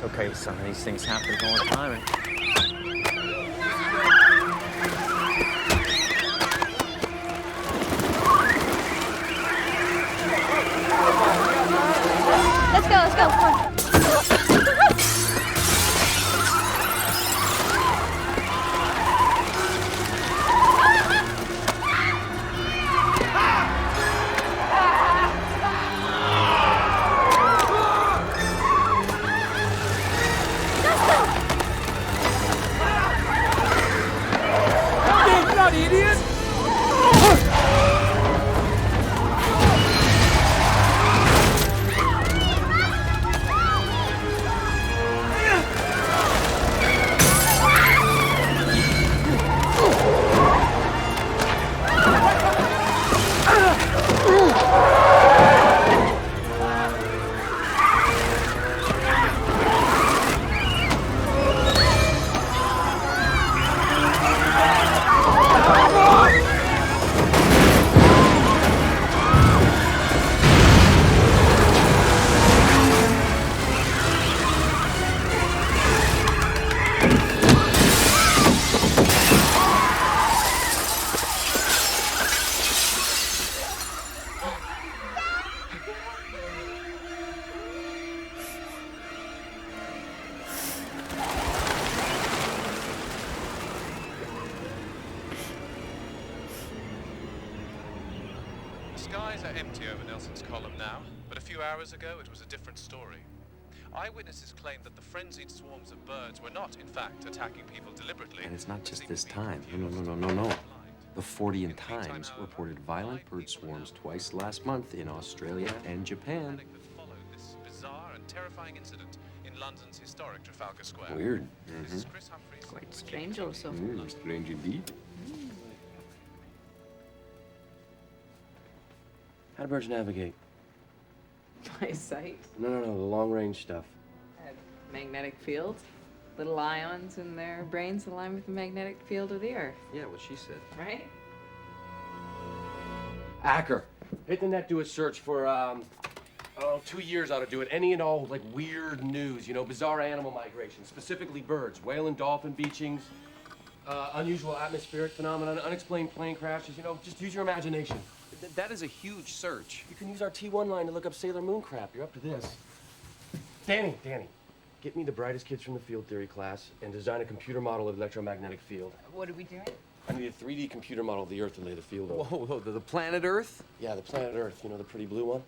It's okay, some of these things happen all the time. Let's go, come on. Skies are empty over Nelson's column now, but a few hours ago it was a different story. Eyewitnesses claimed that the frenzied swarms of birds were not, in fact, attacking people deliberately. And it's not just this time. No. The 40 Times reported violent bird swarms twice last month in Australia and Japan. That followed this bizarre and terrifying incident in London's historic Trafalgar Square. Weird. This is Chris Humphries. Quite strange also. Strange indeed. How do birds navigate? By sight. No, the long-range stuff. Magnetic field. Little ions in their brains align with the magnetic field of the Earth, Yeah, what she said. right? Acker, hit the net, do a search for, 2 years ought to do it. Any and all, like, weird news, you know, bizarre animal migration, specifically birds, whale and dolphin beachings, unusual atmospheric phenomena, unexplained plane crashes, you know, just use your imagination. That is a huge search. You can use our T1 line to look up Sailor Moon crap. You're up to this. Danny, get me the brightest kids from the field theory class and design a computer model of the electromagnetic field. What are we doing? I need a 3D computer model of the Earth to lay the field over. Whoa, the planet Earth? Yeah, the planet Earth, you know, the pretty blue one?